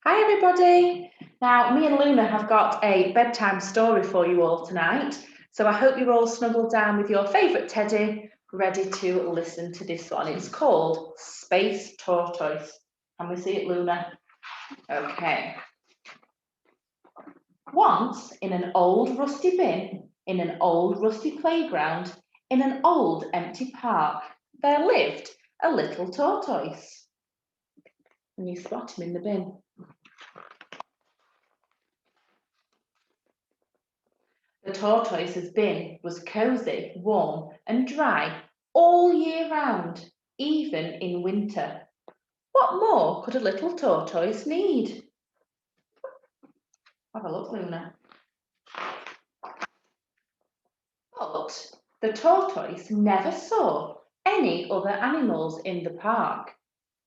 Hi everybody! Now, me and Luna have got a bedtime story for you all tonight, so I hope you're all snuggled down with your favourite teddy, ready to listen to this one. It's called Space Tortoise. Can we see it, Luna? Okay. Once, in an old rusty bin, in an old rusty playground, in an old empty park, there lived a little tortoise. And you spot him in the bin. The tortoise's bin was cosy, warm and dry all year round, even in winter. What more could a little tortoise need? Have a look, Luna. But the tortoise never saw any other animals in the park.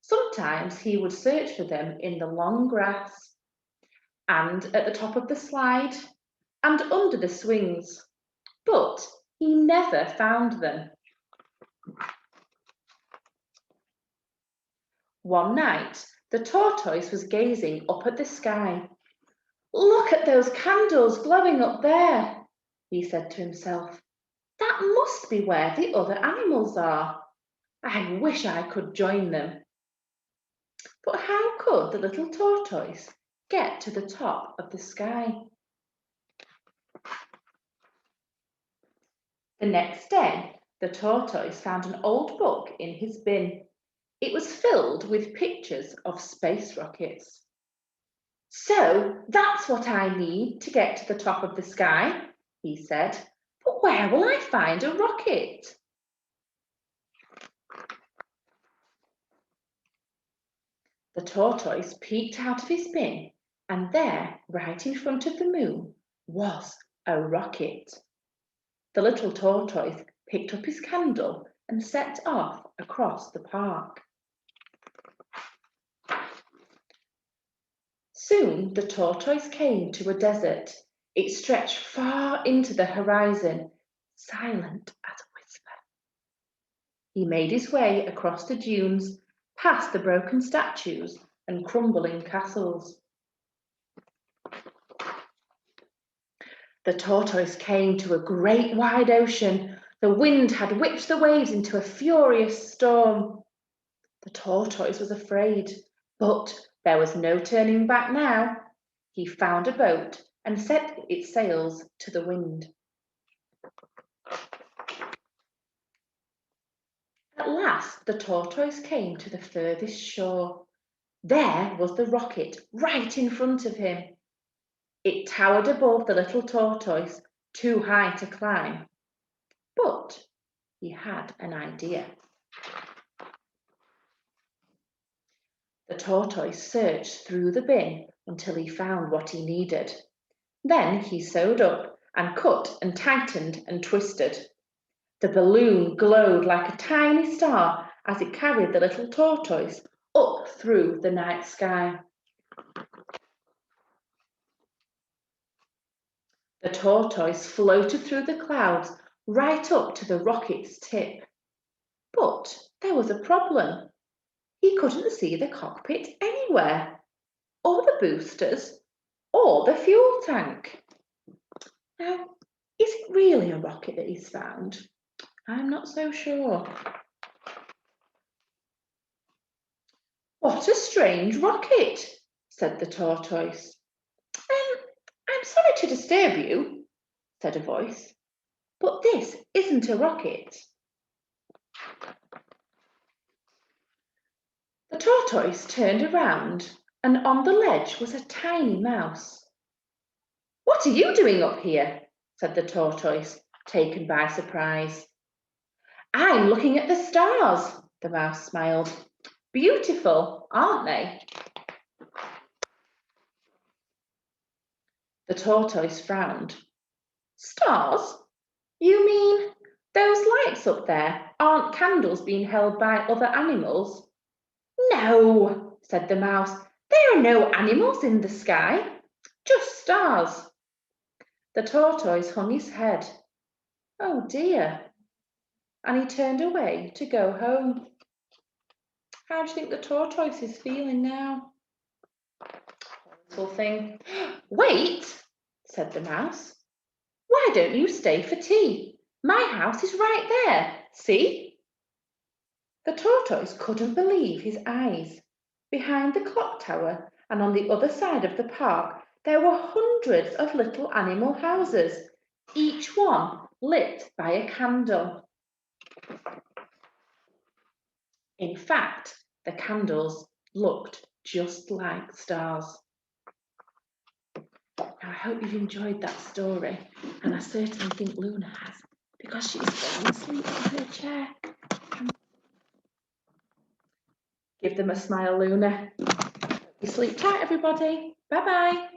Sometimes he would search for them in the long grass, and at the top of the slide, and under the swings, but he never found them. One night, the tortoise was gazing up at the sky. "Look at those candles glowing up there," he said to himself. "That must be where the other animals are. I wish I could join them." But how could the little tortoise get to the top of the sky? The next day, the tortoise found an old book in his bin. It was filled with pictures of space rockets. "So that's what I need to get to the top of the sky," he said. "But where will I find a rocket?" The tortoise peeked out of his bin, and there, right in front of the moon, was a rocket. The little tortoise picked up his candle and set off across the park. Soon the tortoise came to a desert. It stretched far into the horizon, silent as a whisper. He made his way across the dunes, past the broken statues and crumbling castles. The tortoise came to a great wide ocean. The wind had whipped the waves into a furious storm. The tortoise was afraid, but there was no turning back now. He found a boat and set its sails to the wind. At last the tortoise came to the furthest shore. There was the rocket right in front of him. It towered above the little tortoise, too high to climb. But he had an idea. The tortoise searched through the bin until he found what he needed. Then he sewed up and cut and tightened and twisted. The balloon glowed like a tiny star as it carried the little tortoise up through the night sky. The tortoise floated through the clouds right up to the rocket's tip. But there was a problem. He couldn't see the cockpit anywhere, or the boosters, or the fuel tank. Now, is it really a rocket that he's found? I'm not so sure. "What a strange rocket," said the tortoise. I'm sorry to disturb you," said a voice, "but this isn't a rocket." The tortoise turned around, and on the ledge was a tiny mouse. "What are you doing up here?" said the tortoise, taken by surprise. "I'm looking at the stars," the mouse smiled. "Beautiful, aren't they?" The tortoise frowned. "Stars? You mean those lights up there aren't candles being held by other animals?" "No," said the mouse. "There are no animals in the sky, just stars." The tortoise hung his head. "Oh dear." And he turned away to go home. How do you think the tortoise is feeling now? little thing. Wait, said the mouse. Why don't you stay for tea? My house is right there, see? The tortoise couldn't believe his eyes. Behind the clock tower and on the other side of the park, there were hundreds of little animal houses, each one lit by a candle. In fact, the candles looked just like stars. Now, I hope you've enjoyed that story, and I certainly think Luna has, because she's fallen asleep in her chair. Give them a smile, Luna. You sleep tight, everybody. Bye-bye.